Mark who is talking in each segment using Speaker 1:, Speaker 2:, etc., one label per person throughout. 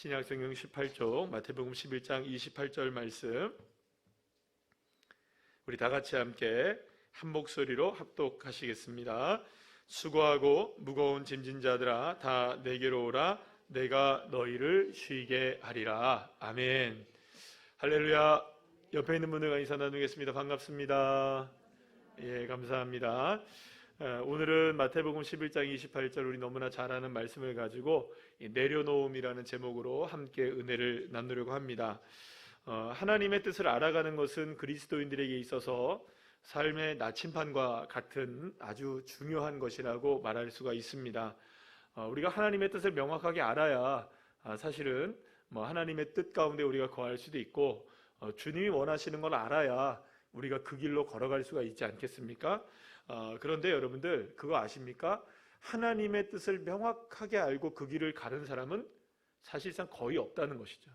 Speaker 1: 신약성경 18쪽 마태복음 11장 28절 말씀, 우리 다 같이 함께 한 목소리로 합독하시겠습니다. 수고하고 무거운 짐진 자들아 다 내게로 오라. 내가 너희를 쉬게 하리라. 아멘. 할렐루야. 옆에 있는 분들과 인사 나누겠습니다. 반갑습니다. 예, 감사합니다. 오늘은 마태복음 11장 28절 우리 너무나 잘 아는 말씀을 가지고 내려놓음이라는 제목으로 함께 은혜를 나누려고 합니다. 하나님의 뜻을 알아가는 것은 그리스도인들에게 있어서 삶의 나침반과 같은 아주 중요한 것이라고 말할 수가 있습니다. 우리가 하나님의 뜻을 명확하게 알아야 사실은 하나님의 뜻 가운데 우리가 거할 수도 있고, 주님이 원하시는 걸 알아야 우리가 그 길로 걸어갈 수가 있지 않겠습니까? 그런데 여러분들 그거 아십니까? 하나님의 뜻을 명확하게 알고 그 길을 가는 사람은 사실상 거의 없다는 것이죠.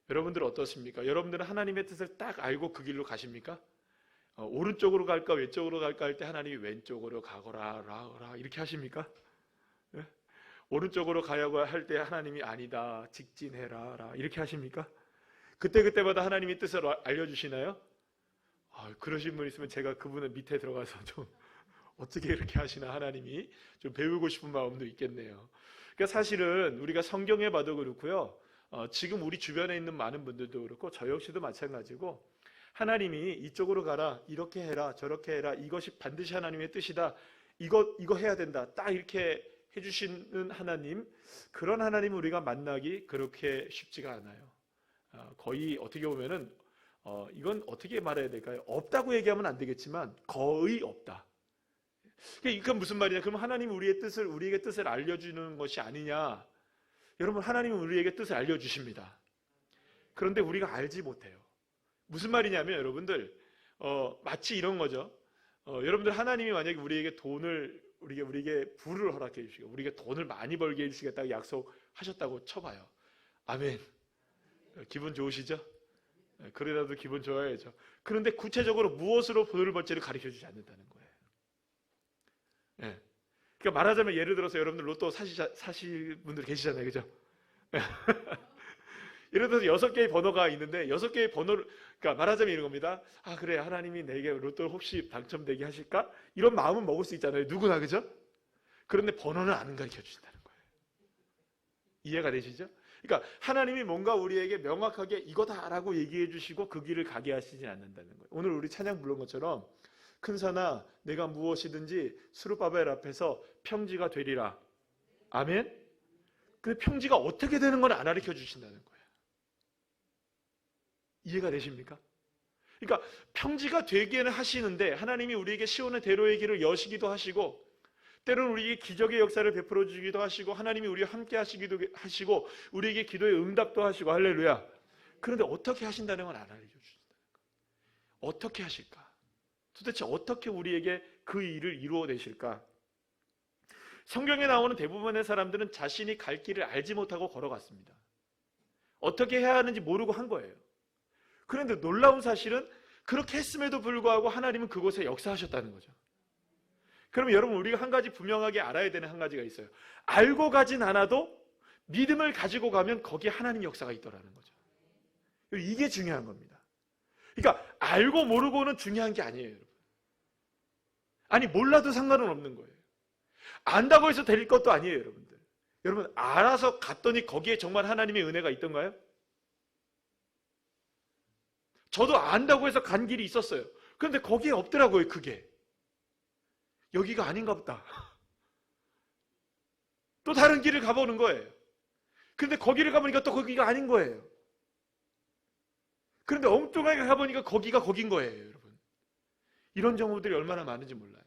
Speaker 1: 여러분들 어떻습니까? 여러분들은 하나님의 뜻을 딱 알고 그 길로 가십니까? 오른쪽으로 갈까 왼쪽으로 갈까 할 때 하나님이 왼쪽으로 가거라 이렇게 하십니까? 네? 오른쪽으로 가려고 할 때 하나님이 아니다 직진해라 이렇게 하십니까? 그때마다 하나님의 뜻을 알려주시나요? 그러신 분 있으면 제가 그분의 밑에 들어가서 좀 어떻게 이렇게 하시나 하나님이 좀 배우고 싶은 마음도 있겠네요. 그러니까 사실은 우리가 성경에 봐도 그렇고요, 지금 우리 주변에 있는 많은 분들도 그렇고 저 역시도 마찬가지고, 하나님이 이쪽으로 가라, 이렇게 해라, 저렇게 해라, 이것이 반드시 하나님의 뜻이다, 이거 해야 된다, 딱 이렇게 해주시는 하나님, 그런 하나님을 우리가 만나기 그렇게 쉽지가 않아요. 거의 어떻게 보면은 이건 어떻게 말해야 될까요? 없다고 얘기하면 안 되겠지만 거의 없다. 이건 무슨 말이냐? 그럼 하나님이 우리에게 뜻을 알려주는 것이 아니냐? 여러분, 하나님은 우리에게 뜻을 알려주십니다. 그런데 우리가 알지 못해요. 무슨 말이냐면 여러분들, 마치 이런 거죠. 여러분들, 하나님이 만약에 우리에게 우리에게 부를 허락해 주시고 우리에게 돈을 많이 벌게 해주시겠다고 약속하셨다고 쳐봐요. 아멘. 기분 좋으시죠? 그래도 기분 좋아야죠. 그런데 구체적으로 무엇으로 돈을 벌지를 가르쳐주지 않는다는 거예요. 네. 그러니까 말하자면 예를 들어서 여러분들 로또 사실 분들 계시잖아요, 그죠? 예를 들어서 6개의 번호가 있는데 6개의 번호를, 그러니까 말하자면 이런 겁니다. 그래, 하나님이 내게 로또 혹시 당첨되게 하실까? 이런 마음은 먹을 수 있잖아요, 누구나, 그죠? 그런데 번호는 안 가르쳐 주신다는 거예요. 이해가 되시죠? 그러니까 하나님이 뭔가 우리에게 명확하게 이거다라고 얘기해 주시고 그 길을 가게 하시지 않는다는 거예요. 오늘 우리 찬양 부른 것처럼 큰 산아 내가 무엇이든지 스룹바벨 앞에서 평지가 되리라. 아멘. 근데 평지가 어떻게 되는 건 안 가르쳐 주신다는 거예요. 이해가 되십니까? 그러니까 평지가 되기는 하시는데 하나님이 우리에게 시온의 대로의 길을 여시기도 하시고, 때로는 우리에게 기적의 역사를 베풀어 주기도 하시고, 하나님이 우리와 함께 하시기도 하시고, 우리에게 기도의 응답도 하시고, 할렐루야. 그런데 어떻게 하신다는 건 안 알려주신다는 거예요. 어떻게 하실까? 도대체 어떻게 우리에게 그 일을 이루어내실까? 성경에 나오는 대부분의 사람들은 자신이 갈 길을 알지 못하고 걸어갔습니다. 어떻게 해야 하는지 모르고 한 거예요. 그런데 놀라운 사실은 그렇게 했음에도 불구하고 하나님은 그곳에 역사하셨다는 거죠. 그러면 여러분, 우리가 한 가지 분명하게 알아야 되는 한 가지가 있어요. 알고 가진 않아도 믿음을 가지고 가면 거기에 하나님 역사가 있더라는 거죠. 이게 중요한 겁니다. 그러니까 알고 모르고는 중요한 게 아니에요, 여러분. 아니, 몰라도 상관은 없는 거예요. 안다고 해서 될 것도 아니에요, 여러분들. 여러분, 알아서 갔더니 거기에 정말 하나님의 은혜가 있던가요? 저도 안다고 해서 간 길이 있었어요. 그런데 거기에 없더라고요, 그게. 여기가 아닌가 보다. 또 다른 길을 가보는 거예요. 그런데 거기를 가보니까 또 거기가 아닌 거예요. 그런데 엉뚱하게 가보니까 거기가 거긴 거예요, 여러분. 이런 경우들이 얼마나 많은지 몰라요.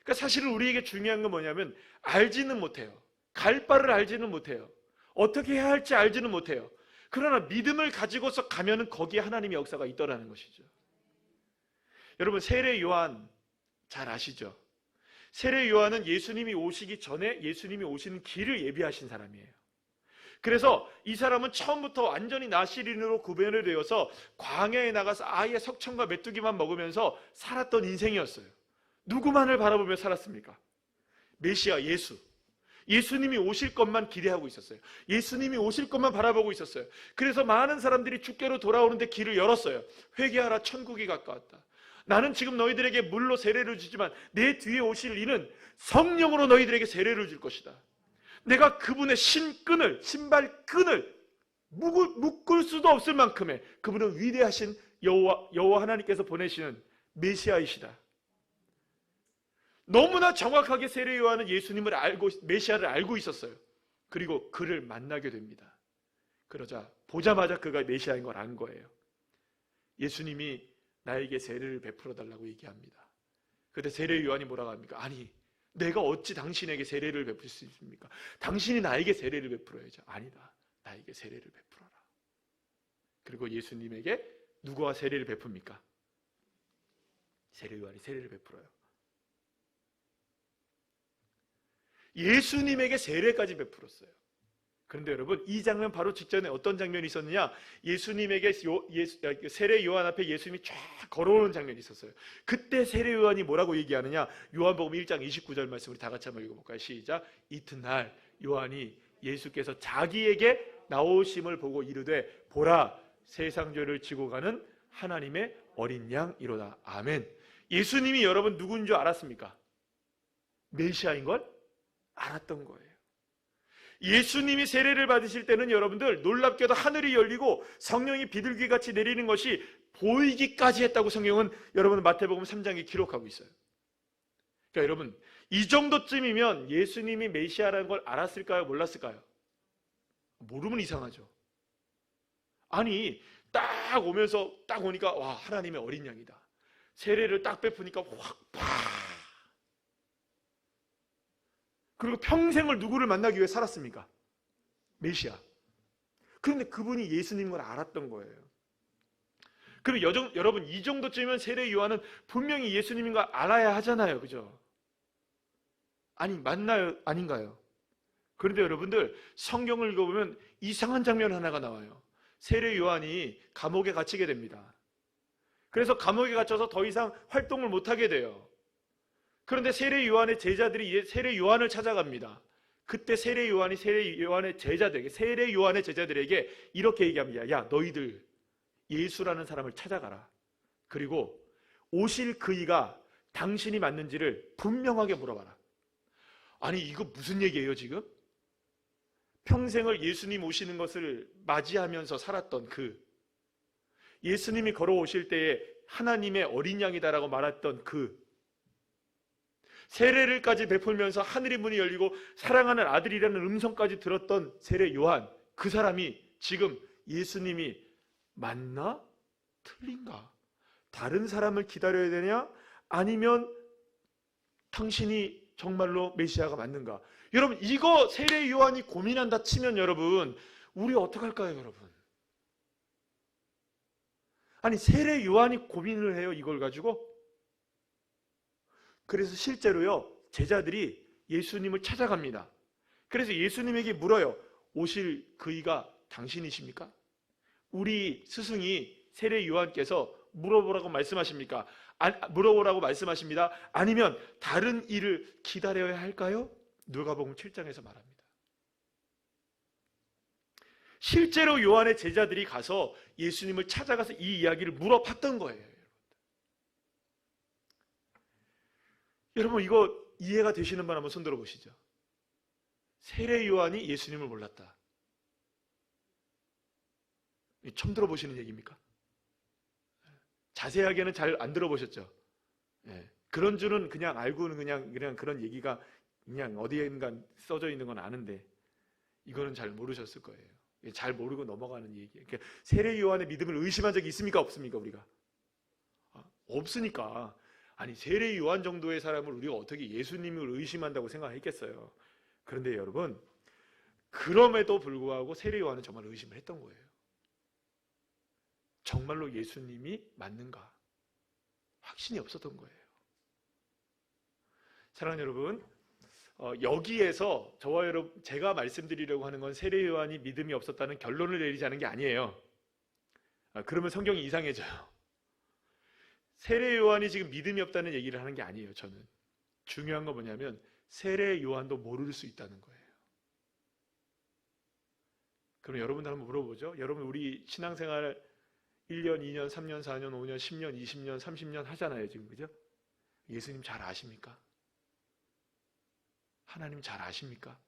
Speaker 1: 그러니까 사실은 우리에게 중요한 건 뭐냐면 알지는 못해요. 갈 바를 알지는 못해요. 어떻게 해야 할지 알지는 못해요. 그러나 믿음을 가지고서 가면은 거기에 하나님의 역사가 있더라는 것이죠. 여러분, 세례 요한 잘 아시죠? 세례 요한은 예수님이 오시기 전에 예수님이 오시는 길을 예비하신 사람이에요. 그래서 이 사람은 처음부터 완전히 나시린으로 구별이 되어서 광야에 나가서 아예 석청과 메뚜기만 먹으면서 살았던 인생이었어요. 누구만을 바라보며 살았습니까? 메시아 예수. 예수님이 오실 것만 기대하고 있었어요. 예수님이 오실 것만 바라보고 있었어요. 그래서 많은 사람들이 주께로 돌아오는데 길을 열었어요. 회개하라, 천국이 가까웠다. 나는 지금 너희들에게 물로 세례를 주지만 내 뒤에 오실 이는 성령으로 너희들에게 세례를 줄 것이다. 내가 그분의 신발끈을 묶을 수도 없을 만큼의, 그분은 위대하신 여호와 하나님께서 보내시는 메시아이시다. 너무나 정확하게 세례 요한은 예수님을 알고, 메시아를 알고 있었어요. 그리고 그를 만나게 됩니다. 그러자 보자마자 그가 메시아인 걸 안 거예요. 예수님이 나에게 세례를 베풀어 달라고 얘기합니다. 그때 세례 요한이 뭐라고 합니까? 아니, 내가 어찌 당신에게 세례를 베풀 수 있습니까? 당신이 나에게 세례를 베풀어야죠. 아니다, 나에게 세례를 베풀어라. 그리고 예수님에게 누구와 세례를 베풉니까? 세례 요한이 세례를 베풀어요. 예수님에게 세례까지 베풀었어요. 그런데 여러분, 이 장면 바로 직전에 어떤 장면이 있었느냐? 예수님에게 세례 요한 앞에 예수님이 쫙 걸어오는 장면이 있었어요. 그때 세례 요한이 뭐라고 얘기하느냐? 요한복음 1장 29절 말씀 우리 다 같이 한번 읽어볼까요? 시작. 이튿날 요한이 예수께서 자기에게 나오심을 보고 이르되 보라, 세상 죄를 지고 가는 하나님의 어린 양이로다. 아멘. 예수님이 여러분 누구인 줄 알았습니까? 메시아인 걸 알았던 거예요. 예수님이 세례를 받으실 때는 여러분들 놀랍게도 하늘이 열리고 성령이 비둘기같이 내리는 것이 보이기까지 했다고 성경은 여러분 마태복음 3장에 기록하고 있어요. 그러니까 여러분, 이 정도쯤이면 예수님이 메시아라는 걸 알았을까요? 몰랐을까요? 모르면 이상하죠. 아니, 딱 오면서 딱 오니까 와, 하나님의 어린 양이다. 세례를 딱 베푸니까 확 팍. 그리고 평생을 누구를 만나기 위해 살았습니까? 메시아. 그런데 그분이 예수님인 걸 알았던 거예요. 그리고 여러분, 이 정도쯤이면 세례 요한은 분명히 예수님인 걸 알아야 하잖아요. 그죠? 아니, 맞나요? 아닌가요? 그런데 여러분들, 성경을 읽어보면 이상한 장면 하나가 나와요. 세례 요한이 감옥에 갇히게 됩니다. 그래서 감옥에 갇혀서 더 이상 활동을 못하게 돼요. 그런데 세례 요한의 제자들이 세례 요한을 찾아갑니다. 그때 세례 요한이 세례 요한의 제자들에게 이렇게 얘기합니다. 야, 너희들 예수라는 사람을 찾아가라. 그리고 오실 그이가 당신이 맞는지를 분명하게 물어봐라. 아니, 이거 무슨 얘기예요 지금? 평생을 예수님 오시는 것을 맞이하면서 살았던 그, 예수님이 걸어오실 때에 하나님의 어린 양이다라고 말했던 그, 세례를까지 베풀면서 하늘의 문이 열리고 사랑하는 아들이라는 음성까지 들었던 세례 요한, 그 사람이 지금 예수님이 맞나? 틀린가? 다른 사람을 기다려야 되냐? 아니면 당신이 정말로 메시아가 맞는가? 여러분, 이거 세례 요한이 고민한다 치면 여러분, 우리 어떡할까요 여러분? 아니, 세례 요한이 고민을 해요 이걸 가지고? 그래서 실제로요, 제자들이 예수님을 찾아갑니다. 그래서 예수님에게 물어요. 오실 그이가 당신이십니까? 우리 스승이 세례 요한께서 물어보라고 말씀하십니까? 물어보라고 말씀하십니다. 아니면 다른 일을 기다려야 할까요? 누가복음 7장에서 말합니다. 실제로 요한의 제자들이 가서 예수님을 찾아가서 이 이야기를 물어봤던 거예요. 여러분, 이거 이해가 되시는 분 한번 손 들어보시죠. 세례 요한이 예수님을 몰랐다. 처음 들어보시는 얘기입니까? 자세하게는 잘 안 들어보셨죠? 그런 줄은 그냥 알고는 그냥 그런 얘기가 그냥 어디엔가 써져 있는 건 아는데 이거는 잘 모르셨을 거예요. 잘 모르고 넘어가는 얘기예요. 그러니까 세례 요한의 믿음을 의심한 적이 있습니까? 없습니까? 우리가? 없으니까. 아니, 세례 요한 정도의 사람을 우리가 어떻게 예수님을 의심한다고 생각했겠어요. 그런데 여러분, 그럼에도 불구하고 세례 요한은 정말 의심을 했던 거예요. 정말로 예수님이 맞는가? 확신이 없었던 거예요. 사랑하는 여러분, 여기에서 저와 여러분, 제가 말씀드리려고 하는 건 세례 요한이 믿음이 없었다는 결론을 내리자는 게 아니에요. 그러면 성경이 이상해져요. 세례 요한이 지금 믿음이 없다는 얘기를 하는 게 아니에요. 저는 중요한 건 뭐냐면 세례 요한도 모를 수 있다는 거예요. 그럼 여러분들 한번 물어보죠. 여러분 우리 신앙생활 1년, 2년, 3년, 4년, 5년, 10년, 20년, 30년 하잖아요 지금. 그죠? 예수님 잘 아십니까? 하나님 잘 아십니까?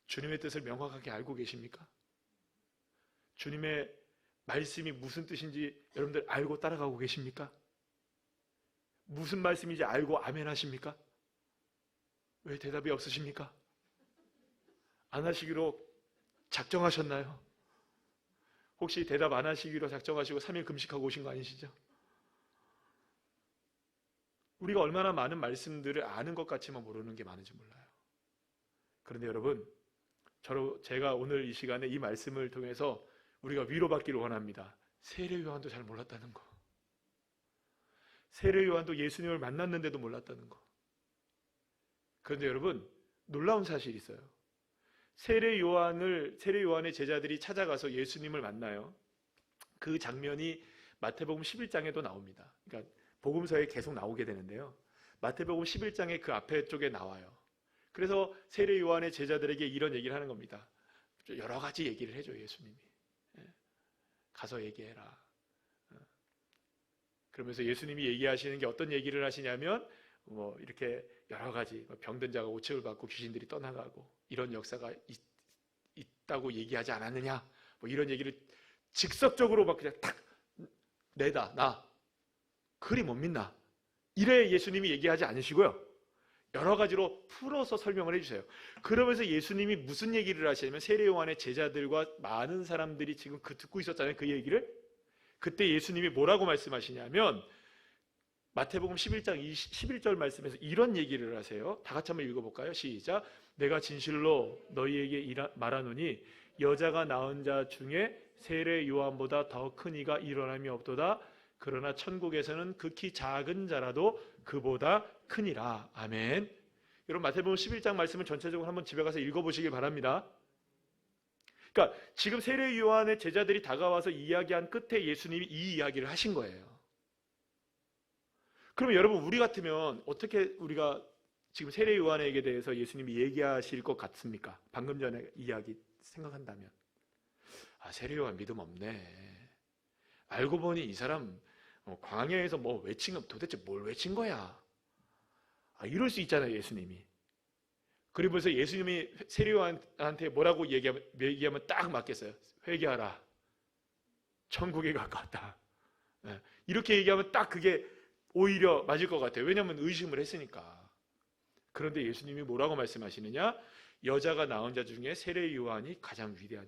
Speaker 1: 주님의 뜻을 명확하게 알고 계십니까? 주님의 말씀이 무슨 뜻인지 여러분들 알고 따라가고 계십니까? 무슨 말씀인지 알고 아멘 하십니까? 왜 대답이 없으십니까? 안 하시기로 작정하셨나요? 혹시 대답 안 하시기로 작정하시고 3일 금식하고 오신 거 아니시죠? 우리가 얼마나 많은 말씀들을 아는 것 같지만 모르는 게 많은지 몰라요. 그런데 여러분, 제가 오늘 이 시간에 이 말씀을 통해서 우리가 위로받기를 원합니다. 세례 요한도 잘 몰랐다는 거. 세례 요한도 예수님을 만났는데도 몰랐다는 거. 그런데 여러분, 놀라운 사실이 있어요. 세례 요한의 제자들이 찾아가서 예수님을 만나요. 그 장면이 마태복음 11장에도 나옵니다. 그러니까 복음서에 계속 나오게 되는데요. 마태복음 11장에 그 앞에 쪽에 나와요. 그래서 세례 요한의 제자들에게 이런 얘기를 하는 겁니다. 여러 가지 얘기를 해줘 예수님이. 가서 얘기해라. 그러면서 예수님이 얘기하시는 게 어떤 얘기를 하시냐면 뭐 이렇게 여러 가지 병든 자가 오책을 받고 귀신들이 떠나가고 이런 역사가 있다고 얘기하지 않았느냐, 뭐 이런 얘기를 직접적으로 막 그냥 탁 내다 나 그리 못 믿나 이래 예수님이 얘기하지 않으시고요. 여러 가지로 풀어서 설명을 해주세요. 그러면서 예수님이 무슨 얘기를 하시냐면 세례 요한의 제자들과 많은 사람들이 지금 듣고 있었잖아요. 그 얘기를. 그때 예수님이 뭐라고 말씀하시냐면 마태복음 11장 11절 말씀에서 이런 얘기를 하세요. 다 같이 한번 읽어볼까요? 시작. 내가 진실로 너희에게 말하노니 여자가 낳은 자 중에 세례 요한보다 더 큰 이가 일어남이 없도다. 그러나 천국에서는 극히 작은 자라도 그보다 크니라. 아멘. 여러분 마태복음 11장 말씀을 전체적으로 한번 집에 가서 읽어보시길 바랍니다. 그러니까 지금 세례 요한의 제자들이 다가와서 이야기한 끝에 예수님이 이 이야기를 하신 거예요. 그러면 여러분 우리 같으면 어떻게 우리가 지금 세례 요한에게 대해서 예수님이 얘기하실 것 같습니까? 방금 전에 이야기 생각한다면 세례 요한 믿음 없네. 알고 보니 이 사람 광야에서 뭐 외친 건 도대체 뭘 외친 거야? 이럴 수 있잖아요 예수님이. 그러면서 예수님이 세례 요한한테 뭐라고 얘기하면 딱 맞겠어요. 회개하라. 천국에 가까웠다. 이렇게 얘기하면 딱 그게 오히려 맞을 것 같아요. 왜냐하면 의심을 했으니까. 그런데 예수님이 뭐라고 말씀하시느냐? 여자가 낳은 자 중에 세례 요한이 가장 위대한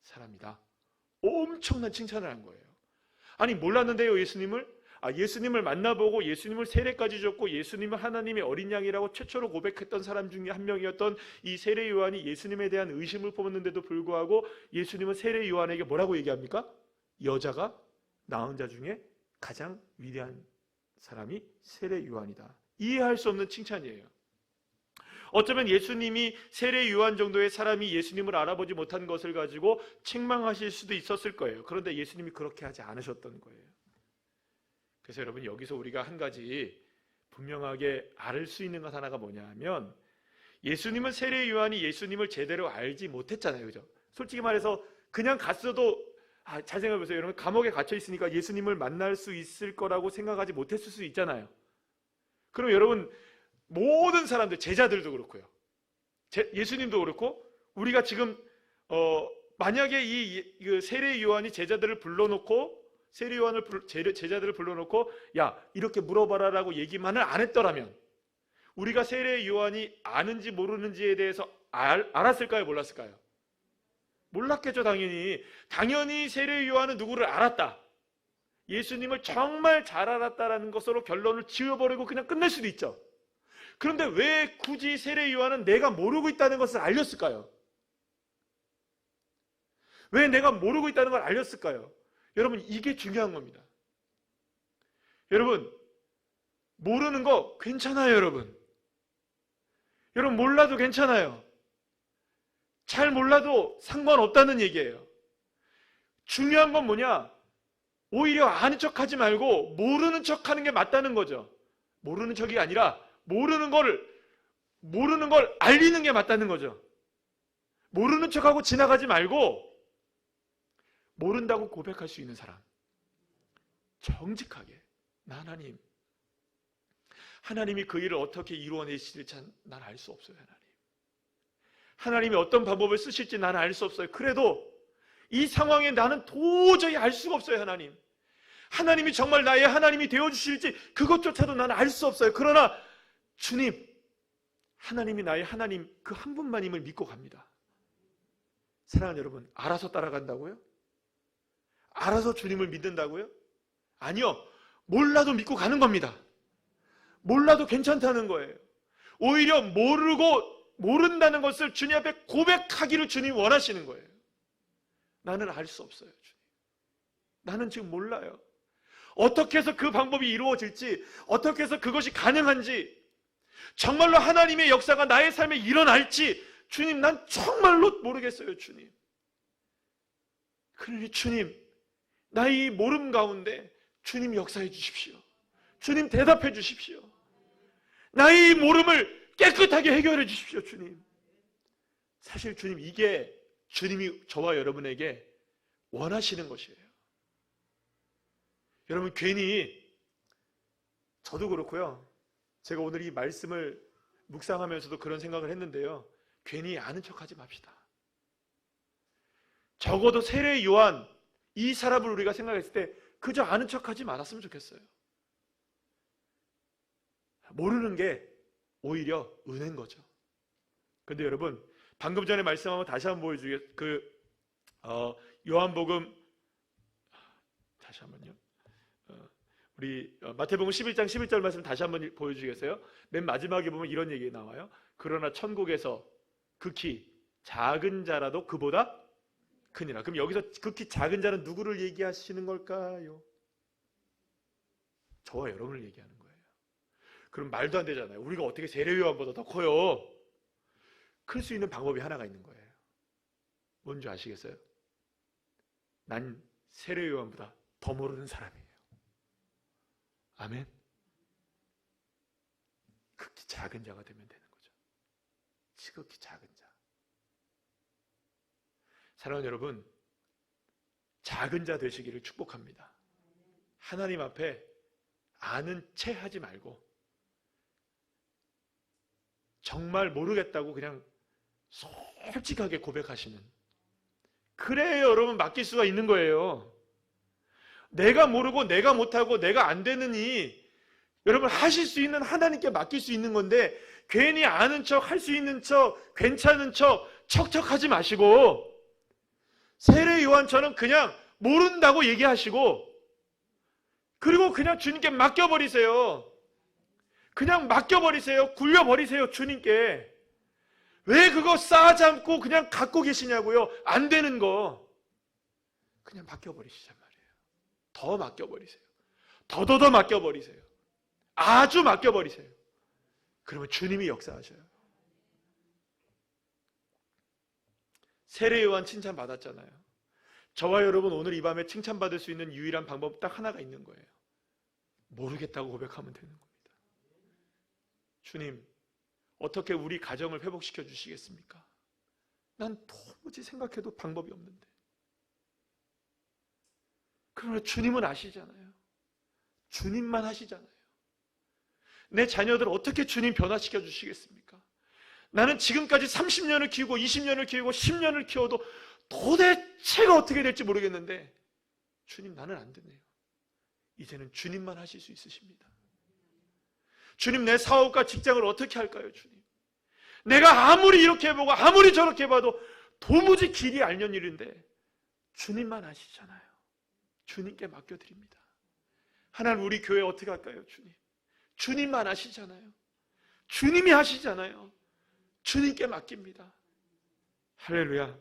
Speaker 1: 사람이다. 엄청난 칭찬을 한 거예요. 아니 몰랐는데요 예수님을? 예수님을 만나보고 예수님을 세례까지 줬고 예수님은 하나님의 어린 양이라고 최초로 고백했던 사람 중에 한 명이었던 이 세례 요한이 예수님에 대한 의심을 품었는데도 불구하고 예수님은 세례 요한에게 뭐라고 얘기합니까? 여자가 낳은 자 중에 가장 위대한 사람이 세례 요한이다. 이해할 수 없는 칭찬이에요. 어쩌면 예수님이 세례 요한 정도의 사람이 예수님을 알아보지 못한 것을 가지고 책망하실 수도 있었을 거예요. 그런데 예수님이 그렇게 하지 않으셨던 거예요. 그래서 여러분 여기서 우리가 한 가지 분명하게 알 수 있는 것 하나가 뭐냐 하면 예수님은 세례 요한이 예수님을 제대로 알지 못했잖아요. 그죠? 솔직히 말해서 그냥 갔어도 잘 생각해보세요. 여러분 감옥에 갇혀 있으니까 예수님을 만날 수 있을 거라고 생각하지 못했을 수 있잖아요. 그럼 여러분 모든 사람들 제자들도 그렇고요. 예수님도 그렇고 우리가 지금 만약에 이 세례 요한이 제자들을 불러놓고 제자들을 불러놓고 야 이렇게 물어봐라라고 얘기만을 안 했더라면 우리가 세례 요한이 아는지 모르는지에 대해서 알았을까요? 몰랐을까요? 몰랐겠죠. 당연히 세례 요한은 누구를 알았다. 예수님을 정말 잘 알았다라는 것으로 결론을 지어버리고 그냥 끝낼 수도 있죠. 그런데 왜 굳이 세례 요한은 내가 모르고 있다는 것을 알렸을까요? 왜 내가 모르고 있다는 걸 알렸을까요? 여러분 이게 중요한 겁니다. 여러분 모르는 거 괜찮아요. 여러분 몰라도 괜찮아요. 잘 몰라도 상관없다는 얘기예요. 중요한 건 뭐냐? 오히려 아는 척하지 말고 모르는 척하는 게 맞다는 거죠. 모르는 척이 아니라 모르는 걸 알리는 게 맞다는 거죠. 모르는 척하고 지나가지 말고 모른다고 고백할 수 있는 사람, 정직하게 나 하나님이 그 일을 어떻게 이루어내실지 난 알 수 없어요. 하나님이 어떤 방법을 쓰실지 나는 알 수 없어요. 그래도 이 상황에 나는 도저히 알 수가 없어요. 하나님이 정말 나의 하나님이 되어주실지 그것조차도 나는 알 수 없어요. 그러나 주님, 하나님이 나의 하나님 그 한 분만임을 믿고 갑니다. 사랑하는 여러분, 알아서 따라간다고요? 알아서 주님을 믿는다고요? 아니요. 몰라도 믿고 가는 겁니다. 몰라도 괜찮다는 거예요. 오히려 모른다는 것을 주님 앞에 고백하기를 주님이 원하시는 거예요. 나는 알 수 없어요, 주님. 나는 지금 몰라요. 어떻게 해서 그 방법이 이루어질지, 어떻게 해서 그것이 가능한지, 정말로 하나님의 역사가 나의 삶에 일어날지, 주님, 난 정말로 모르겠어요, 주님. 그러니 주님, 나의 이 모름 가운데 주님 역사해 주십시오. 주님 대답해 주십시오. 나의 이 모름을 깨끗하게 해결해 주십시오, 주님. 사실 주님, 이게 주님이 저와 여러분에게 원하시는 것이에요. 여러분, 괜히 저도 그렇고요. 제가 오늘 이 말씀을 묵상하면서도 그런 생각을 했는데요. 괜히 아는 척하지 맙시다. 적어도 세례 요한 이 사람을 우리가 생각했을 때 그저 아는 척하지 말았으면 좋겠어요. 모르는 게 오히려 은혜인 거죠. 그런데 여러분, 방금 전에 말씀한 거 다시 한번 보여주겠습니다. 요한복음 다시 한번요. 우리 마태복음 11장 11절 말씀 다시 한번 보여주겠어요? 맨 마지막에 보면 이런 얘기 나와요. 그러나 천국에서 극히 작은 자라도 그보다 크니라. 그럼 여기서 극히 작은 자는 누구를 얘기하시는 걸까요? 저와 여러분을 얘기하는 거예요. 그럼 말도 안 되잖아요. 우리가 어떻게 세례 요한보다 더 커요? 클 수 있는 방법이 하나가 있는 거예요. 뭔지 아시겠어요? 난 세례 요한보다 더 모르는 사람이에요. 아멘. 극히 작은 자가 되면 되는 거죠. 지극히 작은 자. 사랑하는 여러분, 작은 자 되시기를 축복합니다. 하나님 앞에 아는 채 하지 말고 정말 모르겠다고 그냥 솔직하게 고백하시는, 그래야 여러분 맡길 수가 있는 거예요. 내가 모르고 내가 못하고 내가 안 되느니 여러분 하실 수 있는 하나님께 맡길 수 있는 건데, 괜히 아는 척, 할 수 있는 척, 괜찮은 척, 척척하지 마시고 세례 요한처럼 그냥 모른다고 얘기하시고, 그리고 그냥 주님께 맡겨버리세요. 그냥 맡겨버리세요. 굴려버리세요, 주님께. 왜 그거 쌓아잡고 그냥 갖고 계시냐고요. 안 되는 거 그냥 맡겨버리시란 말이에요. 더 맡겨버리세요. 더더더 맡겨버리세요. 아주 맡겨버리세요. 그러면 주님이 역사하셔요. 세례 요한 칭찬받았잖아요. 저와 여러분 오늘 이 밤에 칭찬받을 수 있는 유일한 방법 딱 하나가 있는 거예요. 모르겠다고 고백하면 되는 겁니다. 주님, 어떻게 우리 가정을 회복시켜 주시겠습니까? 난 도무지 생각해도 방법이 없는데. 그러나 주님은 아시잖아요. 주님만 하시잖아요. 내 자녀들 어떻게 주님 변화시켜 주시겠습니까? 나는 지금까지 30년을 키우고 20년을 키우고 10년을 키워도 도대체가 어떻게 될지 모르겠는데, 주님, 나는 안 되네요. 이제는 주님만 하실 수 있으십니다. 주님, 내 사업과 직장을 어떻게 할까요, 주님? 내가 아무리 이렇게 해보고 아무리 저렇게 해봐도 도무지 길이 알년 일인데 주님만 아시잖아요. 주님께 맡겨드립니다. 하나님, 우리 교회 어떻게 할까요, 주님? 주님만 아시잖아요. 주님이 하시잖아요. 주님께 맡깁니다. 할렐루야.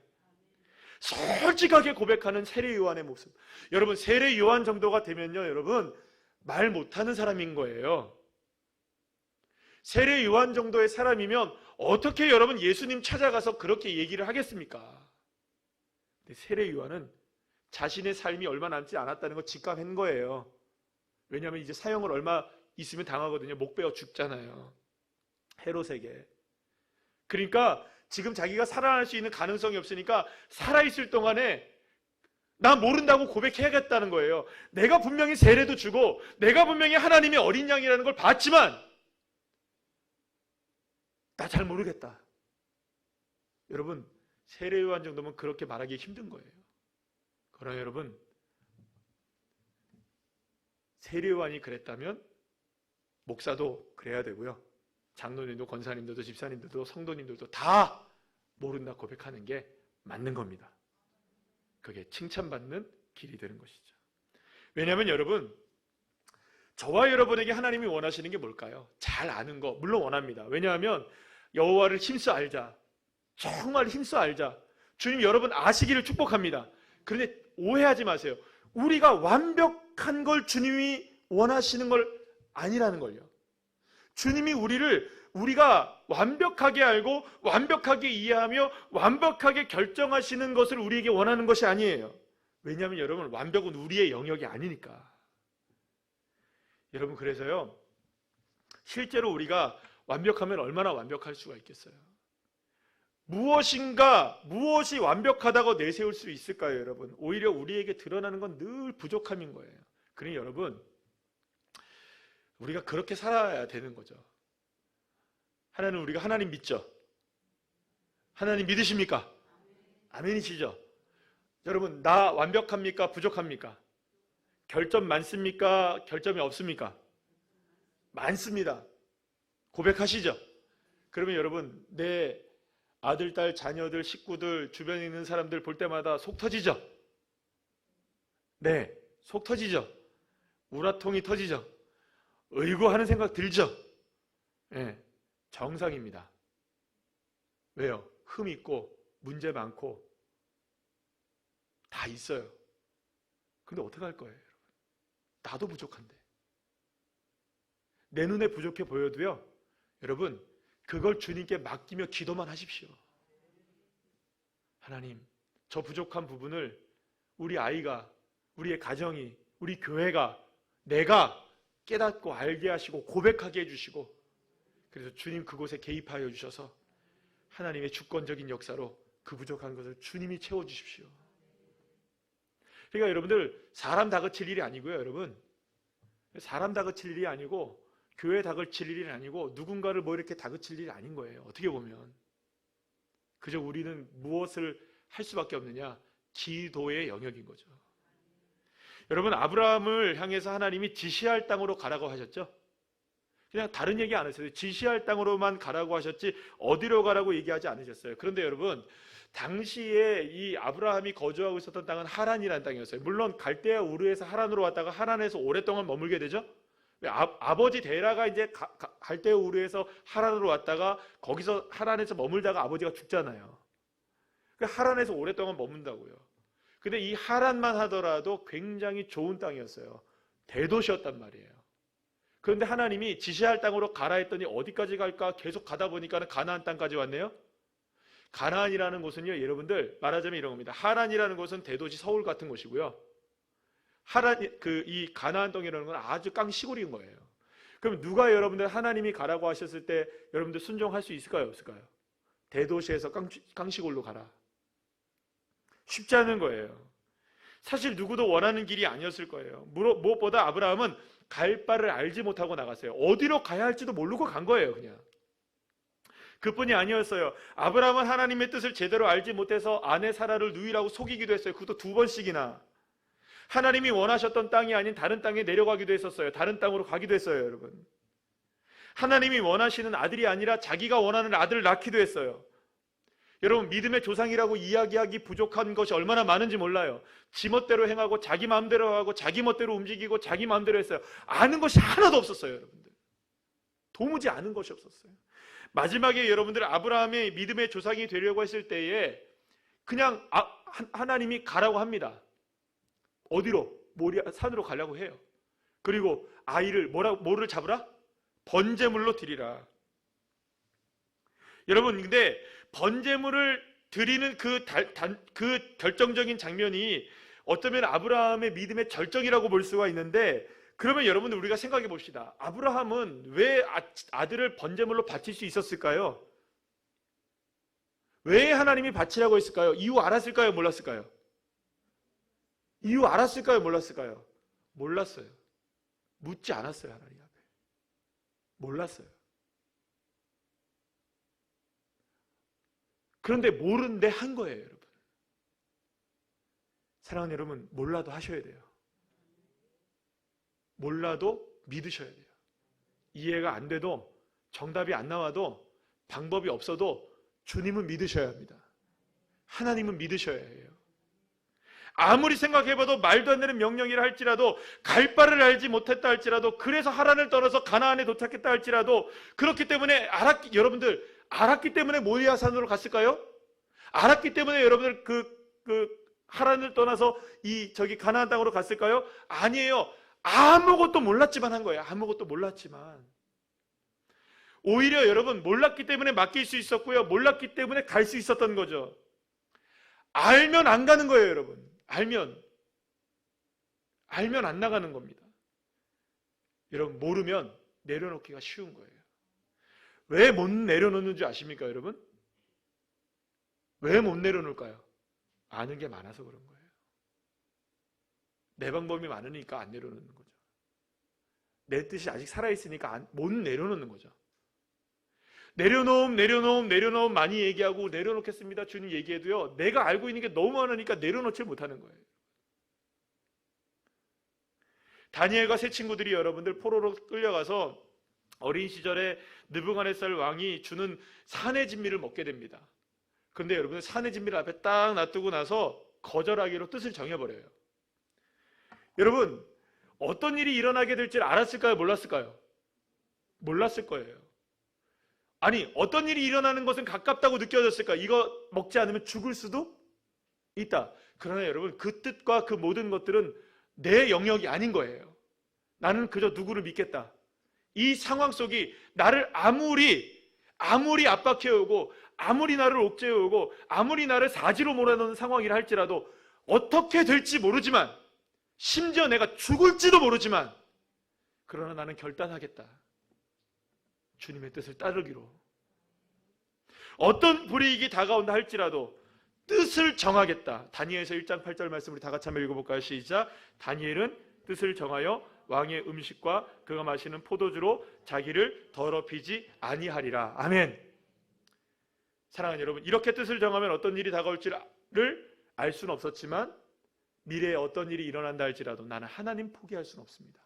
Speaker 1: 솔직하게 고백하는 세례 요한의 모습. 여러분, 세례 요한 정도가 되면요, 여러분 말 못하는 사람인 거예요. 세례 요한 정도의 사람이면 어떻게 여러분 예수님 찾아가서 그렇게 얘기를 하겠습니까? 근데 세례 요한은 자신의 삶이 얼마 남지 않았다는 거 직감한 거예요. 왜냐하면 이제 사형을 얼마 있으면 당하거든요. 목 베어 죽잖아요, 헤롯에게. 그러니까 지금 자기가 살아날 수 있는 가능성이 없으니까 살아있을 동안에 나 모른다고 고백해야겠다는 거예요. 내가 분명히 세례도 주고 내가 분명히 하나님의 어린 양이라는 걸 봤지만 나 잘 모르겠다. 여러분, 세례 요한 정도면 그렇게 말하기 힘든 거예요. 그러나 여러분, 세례 요한이 그랬다면 목사도 그래야 되고요. 장로님도 권사님들도 집사님들도 성도님들도 다 모른다 고백하는 게 맞는 겁니다. 그게 칭찬받는 길이 되는 것이죠. 왜냐하면 여러분, 저와 여러분에게 하나님이 원하시는 게 뭘까요? 잘 아는 거 물론 원합니다. 왜냐하면 여호와를 힘써 알자. 정말 힘써 알자. 주님 여러분 아시기를 축복합니다. 그런데 오해하지 마세요. 우리가 완벽한 걸 주님이 원하시는 걸 아니라는 걸요. 주님이 우리가 완벽하게 알고 완벽하게 이해하며 완벽하게 결정하시는 것을 우리에게 원하는 것이 아니에요. 왜냐하면 여러분, 완벽은 우리의 영역이 아니니까. 여러분, 그래서요, 실제로 우리가 완벽하면 얼마나 완벽할 수가 있겠어요? 무엇이 완벽하다고 내세울 수 있을까요, 여러분? 오히려 우리에게 드러나는 건 늘 부족함인 거예요. 그러니 여러분, 우리가 그렇게 살아야 되는 거죠. 우리가 하나님 믿죠? 하나님 믿으십니까? 아멘이시죠? 여러분, 나 완벽합니까? 부족합니까? 결점 많습니까? 결점이 없습니까? 많습니다. 고백하시죠? 그러면 여러분, 내 아들, 딸, 자녀들, 식구들, 주변에 있는 사람들 볼 때마다 속 터지죠? 네, 속 터지죠? 우라통이 터지죠? 어이구 하는 생각 들죠? 네, 정상입니다. 왜요? 흠 있고 문제 많고 다 있어요. 근데 어떻게 할 거예요, 여러분? 나도 부족한데. 내 눈에 부족해 보여도요, 여러분, 그걸 주님께 맡기며 기도만 하십시오. 하나님, 저 부족한 부분을 우리 아이가, 우리의 가정이, 우리 교회가, 내가 깨닫고 알게 하시고 고백하게 해주시고, 그래서 주님 그곳에 개입하여 주셔서 하나님의 주권적인 역사로 그 부족한 것을 주님이 채워주십시오. 그러니까 여러분들, 사람 다그칠 일이 아니고요, 여러분. 사람 다그칠 일이 아니고 교회 다그칠 일이 아니고 누군가를 뭐 이렇게 다그칠 일이 아닌 거예요. 어떻게 보면 그저 우리는 무엇을 할 수밖에 없느냐? 기도의 영역인 거죠. 여러분, 아브라함을 향해서 하나님이 지시할 땅으로 가라고 하셨죠? 그냥 다른 얘기 안 하셨어요. 지시할 땅으로만 가라고 하셨지 어디로 가라고 얘기하지 않으셨어요. 그런데 여러분, 당시에 이 아브라함이 거주하고 있었던 땅은 하란이라는 땅이었어요. 물론 갈대아 우르에서 하란으로 왔다가 하란에서 오랫동안 머물게 되죠. 아버지 데라가 이제 갈대아 우르에서 하란으로 왔다가 거기서 하란에서 머물다가 아버지가 죽잖아요. 그러니까 하란에서 오랫동안 머문다고요. 근데 이 하란만 하더라도 굉장히 좋은 땅이었어요. 대도시였단 말이에요. 그런데 하나님이 지시할 땅으로 가라 했더니 어디까지 갈까 계속 가다 보니까 가나안 땅까지 왔네요. 가나안이라는 곳은요, 여러분들 말하자면 이런 겁니다. 하란이라는 곳은 대도시 서울 같은 곳이고요. 이 가나안 땅이라는 건 아주 깡시골인 거예요. 그럼 누가 여러분들 하나님이 가라고 하셨을 때 여러분들 순종할 수 있을까요, 없을까요? 대도시에서 깡시골로 가라. 쉽지 않은 거예요. 사실 누구도 원하는 길이 아니었을 거예요. 무엇보다 아브라함은 갈 바를 알지 못하고 나갔어요. 어디로 가야 할지도 모르고 간 거예요, 그냥. 그뿐이 아니었어요. 아브라함은 하나님의 뜻을 제대로 알지 못해서 아내 사라를 누이라고 속이기도 했어요. 그것도 2번씩이나. 하나님이 원하셨던 땅이 아닌 다른 땅에 내려가기도 했었어요. 다른 땅으로 가기도 했어요, 여러분. 하나님이 원하시는 아들이 아니라 자기가 원하는 아들을 낳기도 했어요. 여러분, 믿음의 조상이라고 이야기하기 부족한 것이 얼마나 많은지 몰라요. 지멋대로 행하고 자기 마음대로 하고 자기 멋대로 움직이고 자기 마음대로 했어요. 아는 것이 하나도 없었어요, 여러분들. 도무지 아는 것이 없었어요. 마지막에 여러분들 아브라함의 믿음의 조상이 되려고 했을 때에 그냥 하나님이 가라고 합니다. 어디로? 모리아 산으로 가려고 해요. 그리고 아이를 뭐를 잡으라? 번제물로 드리라. 여러분, 근데 번제물을 드리는 그 결정적인 장면이 어쩌면 아브라함의 믿음의 절정이라고 볼 수가 있는데, 그러면 여러분들 우리가 생각해 봅시다. 아브라함은 왜 아들을 번제물로 바칠 수 있었을까요? 왜 하나님이 바치라고 했을까요? 이유 알았을까요? 몰랐을까요? 이유 알았을까요? 몰랐을까요? 몰랐어요. 묻지 않았어요. 하나님 앞에. 몰랐어요. 그런데 모르는데 한 거예요, 여러분. 사랑하는 여러분, 몰라도 하셔야 돼요. 몰라도 믿으셔야 돼요. 이해가 안 돼도, 정답이 안 나와도, 방법이 없어도 주님은 믿으셔야 합니다. 하나님은 믿으셔야 해요. 아무리 생각해봐도 말도 안 되는 명령이라 할지라도, 갈 바를 알지 못했다 할지라도, 그래서 하란을 떠나서 가나안에 도착했다 할지라도, 그렇기 때문에 여러분들 알았기 때문에 모리아산으로 갔을까요? 알았기 때문에 여러분들 하란을 떠나서 저기 가나안 땅으로 갔을까요? 아니에요. 아무것도 몰랐지만 한 거예요. 아무것도 몰랐지만. 오히려 여러분, 몰랐기 때문에 맡길 수 있었고요, 몰랐기 때문에 갈 수 있었던 거죠. 알면 안 가는 거예요, 여러분. 알면 안 나가는 겁니다. 여러분, 모르면 내려놓기가 쉬운 거예요. 왜 못 내려놓는 줄 아십니까, 여러분? 왜 못 내려놓을까요? 아는 게 많아서 그런 거예요. 내 방법이 많으니까 안 내려놓는 거죠. 내 뜻이 아직 살아있으니까 못 내려놓는 거죠. 내려놓음 많이 얘기하고 내려놓겠습니다 주님 얘기해도요, 내가 알고 있는 게 너무 많으니까 내려놓지 못하는 거예요. 다니엘과 세 친구들이 여러분들 포로로 끌려가서 어린 시절에 느부갓네살 왕이 주는 산의 진미를 먹게 됩니다. 그런데 여러분, 산의 진미를 앞에 딱 놔두고 나서 거절하기로 뜻을 정해버려요. 여러분, 어떤 일이 일어나게 될지 알았을까요? 몰랐을까요? 몰랐을 거예요. 아니, 어떤 일이 일어나는 것은 가깝다고 느껴졌을까? 이거 먹지 않으면 죽을 수도 있다. 그러나 여러분, 그 뜻과 그 모든 것들은 내 영역이 아닌 거예요. 나는 그저 누구를 믿겠다. 이 상황 속이 나를 아무리 압박해오고, 아무리 나를 옥죄어오고, 아무리 나를 사지로 몰아넣는 상황이라 할지라도, 어떻게 될지 모르지만, 심지어 내가 죽을지도 모르지만, 그러나 나는 결단하겠다. 주님의 뜻을 따르기로. 어떤 불이익이 다가온다 할지라도 뜻을 정하겠다. 다니엘서 1장 8절 말씀 우리 다 같이 한번 읽어볼까요? 시작. 다니엘은 뜻을 정하여 왕의 음식과 그가 마시는 포도주로 자기를 더럽히지 아니하리라. 아멘. 사랑하는 여러분, 이렇게 뜻을 정하면 어떤 일이 다가올지를 알 수는 없었지만, 미래에 어떤 일이 일어난다 할지라도 나는 하나님 포기할 수는 없습니다.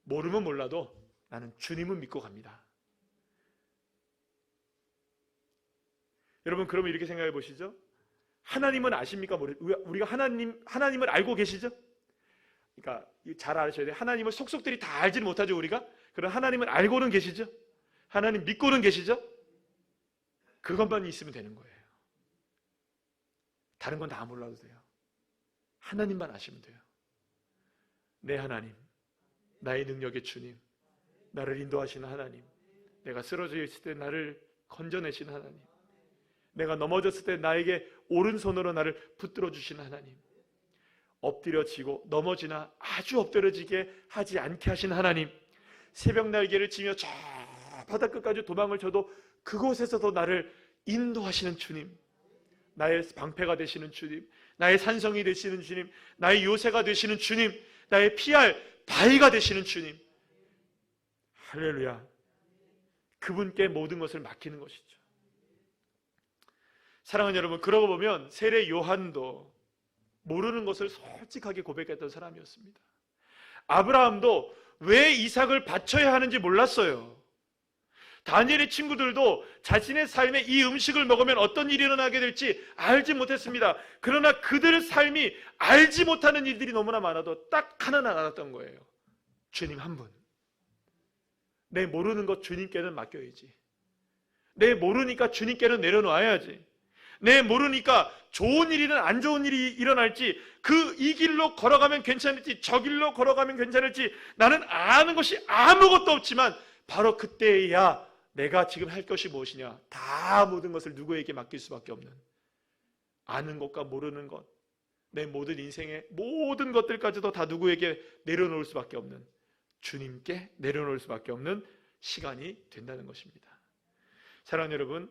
Speaker 1: 모르면 몰라도 나는 주님은 믿고 갑니다. 여러분, 그러면 이렇게 생각해 보시죠. 하나님은 아십니까? 우리가 하나님을 알고 계시죠? 그러니까 잘 아셔야 돼요. 하나님을 속속들이 다 알지는 못하죠, 우리가. 그럼 하나님은 알고는 계시죠? 하나님 믿고는 계시죠? 그것만 있으면 되는 거예요. 다른 건 다 몰라도 돼요. 하나님만 아시면 돼요. 내 하나님, 나의 능력의 주님, 나를 인도하시는 하나님, 내가 쓰러져 있을 때 나를 건져내신 하나님, 내가 넘어졌을 때 나에게 오른손으로 나를 붙들어 주신 하나님, 엎드려지고 넘어지나 아주 엎드려지게 하지 않게 하신 하나님, 새벽 날개를 치며 저 바다 끝까지 도망을 쳐도 그곳에서도 나를 인도하시는 주님, 나의 방패가 되시는 주님, 나의 산성이 되시는 주님, 나의 요새가 되시는 주님, 나의 피할 바위가 되시는 주님. 할렐루야. 그분께 모든 것을 맡기는 것이죠. 사랑하는 여러분, 그러고 보면 세례 요한도 모르는 것을 솔직하게 고백했던 사람이었습니다. 아브라함도 왜 이삭을 바쳐야 하는지 몰랐어요. 다니엘의 친구들도 자신의 삶에 이 음식을 먹으면 어떤 일이 일어나게 될지 알지 못했습니다. 그러나 그들의 삶이 알지 못하는 일들이 너무나 많아도 딱 하나는 알았던 거예요. 주님 한 분. 내 모르는 것 주님께는 맡겨야지. 내 모르니까 주님께는 내려놔야지. 내 모르니까 좋은 일이든 안 좋은 일이 일어날지, 이 길로 걸어가면 괜찮을지 저 길로 걸어가면 괜찮을지 나는 아는 것이 아무것도 없지만 바로 그때야 내가 지금 할 것이 무엇이냐, 다 모든 것을 누구에게 맡길 수밖에 없는, 아는 것과 모르는 것, 내 모든 인생의 모든 것들까지도 다 누구에게 내려놓을 수밖에 없는, 주님께 내려놓을 수밖에 없는 시간이 된다는 것입니다. 사랑하는 여러분,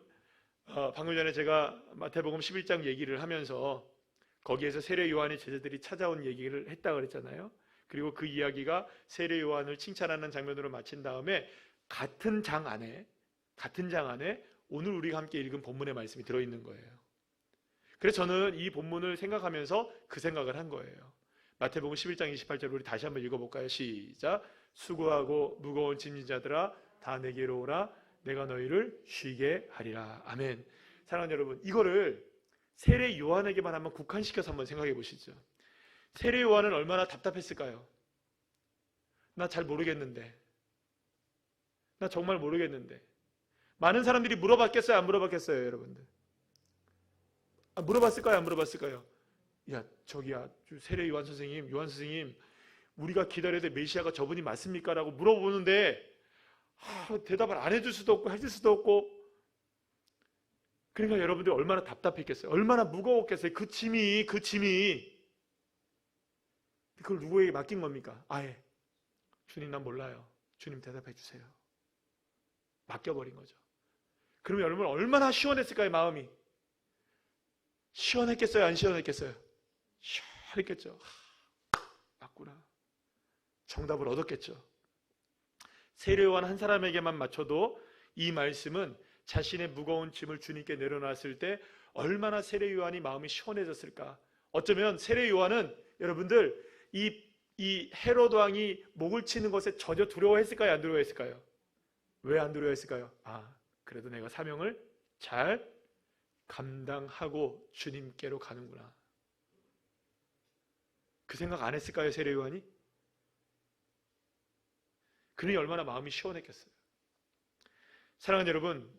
Speaker 1: 방금 전에 제가 마태복음 11장 얘기를 하면서 거기에서 세례 요한의 제자들이 찾아온 얘기를 했다고 그랬잖아요. 그리고 그 이야기가 세례 요한을 칭찬하는 장면으로 마친 다음에 같은 장 안에 오늘 우리가 함께 읽은 본문의 말씀이 들어있는 거예요. 그래서 저는 이 본문을 생각하면서 그 생각을 한 거예요. 마태복음 11장 28절 우리 다시 한번 읽어볼까요? 시작. 수고하고 무거운 짐진 자들아 다 내게로 오라 내가 너희를 쉬게 하리라. 아멘. 사랑하는 여러분, 이거를 세례 요한에게만 한번 국한시켜서 한번 생각해 보시죠. 세례 요한은 얼마나 답답했을까요? 나 잘 모르겠는데, 나 정말 모르겠는데. 많은 사람들이 물어봤겠어요? 안 물어봤겠어요? 여러분들 물어봤을까요? 안 물어봤을까요? 야, 저기야, 세례 요한 선생님, 우리가 기다려야 될 메시아가 저분이 맞습니까? 라고 물어보는데 대답을 안 해줄 수도 없고 해줄 수도 없고. 그러니까 여러분들이 얼마나 답답했겠어요? 얼마나 무거웠겠어요? 그 짐이 그걸 누구에게 맡긴 겁니까? 아예 주님 난 몰라요. 주님 대답해 주세요. 맡겨버린 거죠. 그러면 여러분 얼마나 시원했을까요? 마음이 시원했겠어요? 안 시원했겠어요? 시원했겠죠. 맞구나. 정답을 얻었겠죠. 세례 요한 한 사람에게만 맞춰도 이 말씀은 자신의 무거운 짐을 주님께 내려놨을 때 얼마나 세례 요한이 마음이 시원해졌을까. 어쩌면 세례 요한은 여러분들 이 헤로드 왕이 목을 치는 것에 전혀 두려워했을까요? 안 두려워했을까요? 왜 안 두려워했을까요? 그래도 내가 사명을 잘 감당하고 주님께로 가는구나. 그 생각 안 했을까요? 세례 요한이? 그러니 얼마나 마음이 시원했겠어요. 사랑하는 여러분,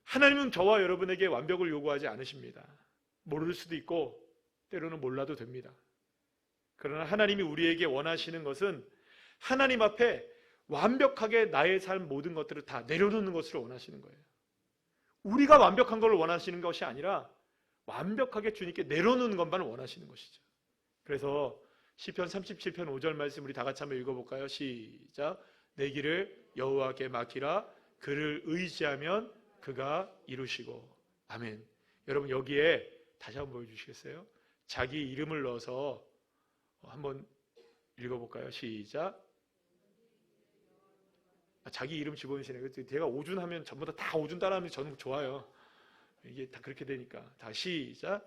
Speaker 1: 하나님은 저와 여러분에게 완벽을 요구하지 않으십니다. 모를 수도 있고 때로는 몰라도 됩니다. 그러나 하나님이 우리에게 원하시는 것은 하나님 앞에 완벽하게 나의 삶 모든 것들을 다 내려놓는 것을 원하시는 거예요. 우리가 완벽한 걸 원하시는 것이 아니라 완벽하게 주님께 내려놓는 것만 원하시는 것이죠. 그래서 시편 37편 5절 말씀 우리 다 같이 한번 읽어볼까요? 시작. 내 길을 여호와께 맡기라. 그를 의지하면 그가 이루시고. 아멘. 여러분 여기에 다시 한번 보여주시겠어요? 자기 이름을 넣어서 한번 읽어볼까요? 시작. 자기 이름 집어넣으시네요. 제가 오준하면 전부 다 오준 따라하면 저는 좋아요. 이게 다 그렇게 되니까. 다 시작.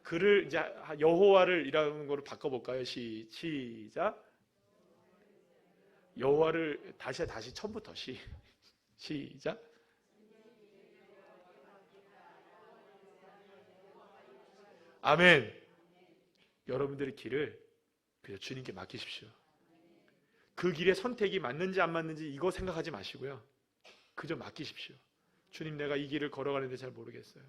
Speaker 1: 그를 이제 여호와를 이라는 거로 바꿔볼까요? 시작. 여호와를 다시 처음부터 시작. 아멘. 여러분들의 길을 그냥 주님께 맡기십시오. 그 길의 선택이 맞는지 안 맞는지 이거 생각하지 마시고요. 그저 맡기십시오. 주님 내가 이 길을 걸어가는데 잘 모르겠어요.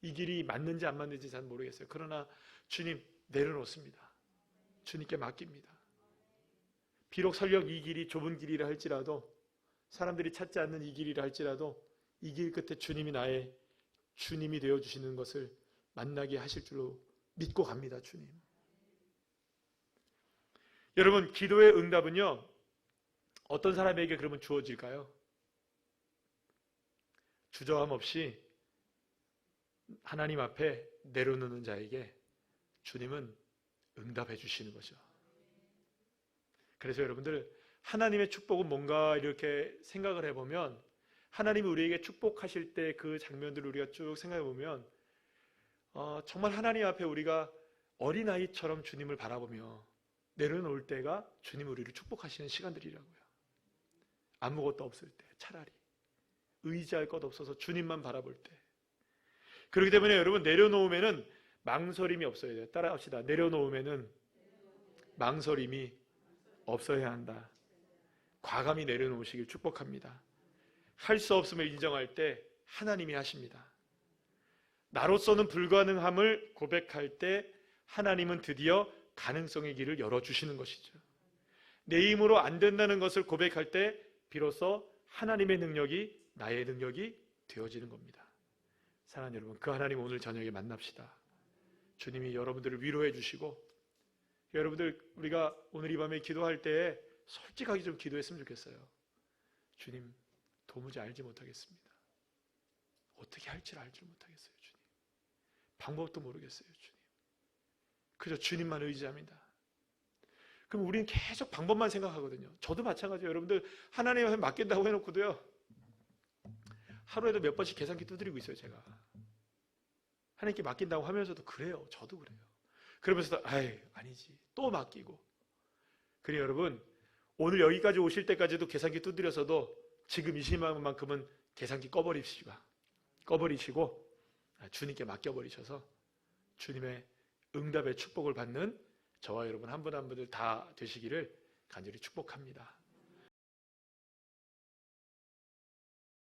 Speaker 1: 이 길이 맞는지 안 맞는지 잘 모르겠어요. 그러나 주님 내려놓습니다. 주님께 맡깁니다. 비록 설령 이 길이 좁은 길이라 할지라도 사람들이 찾지 않는 이 길이라 할지라도 이 길 끝에 주님이 나의 주님이 되어주시는 것을 만나게 하실 줄로 믿고 갑니다. 주님. 여러분 기도의 응답은요 어떤 사람에게 그러면 주어질까요? 주저함 없이 하나님 앞에 내려놓는 자에게 주님은 응답해 주시는 거죠. 그래서 여러분들 하나님의 축복은 뭔가 이렇게 생각을 해보면 하나님이 우리에게 축복하실 때 그 장면들을 우리가 쭉 생각해 보면 정말 하나님 앞에 우리가 어린아이처럼 주님을 바라보며 내려놓을 때가 주님 우리를 축복하시는 시간들이라고요. 아무것도 없을 때 차라리 의지할 것 없어서 주님만 바라볼 때. 그렇기 때문에 여러분 내려놓으면은 망설임이 없어야 돼요. 따라합시다. 내려놓으면은 망설임이 없어야 한다. 과감히 내려놓으시길 축복합니다. 할 수 없음을 인정할 때 하나님이 하십니다. 나로서는 불가능함을 고백할 때 하나님은 드디어 가능성의 길을 열어주시는 것이죠. 내 힘으로 안 된다는 것을 고백할 때 비로소 하나님의 능력이 나의 능력이 되어지는 겁니다. 사랑하는 여러분, 그 하나님 오늘 저녁에 만납시다. 주님이 여러분들을 위로해 주시고 여러분들 우리가 오늘 이 밤에 기도할 때 솔직하게 좀 기도했으면 좋겠어요. 주님, 도무지 알지 못하겠습니다. 어떻게 할지를 알지 못하겠어요, 주님. 방법도 모르겠어요, 주님. 그저 주님만 의지합니다. 그럼 우리는 계속 방법만 생각하거든요. 저도 마찬가지예요. 여러분들 하나님한테 맡긴다고 해놓고도요, 하루에도 몇 번씩 계산기 두드리고 있어요, 제가. 하나님께 맡긴다고 하면서도 그래요. 저도 그래요. 그러면서도 아니지. 또 맡기고. 그래요, 여러분. 오늘 여기까지 오실 때까지도 계산기 두드려서도 지금 이 시간만큼은 계산기 꺼버리시고 주님께 맡겨버리셔서 주님의 응답의 축복을 받는 저와 여러분 한 분 한 분들 다 되시기를 간절히 축복합니다.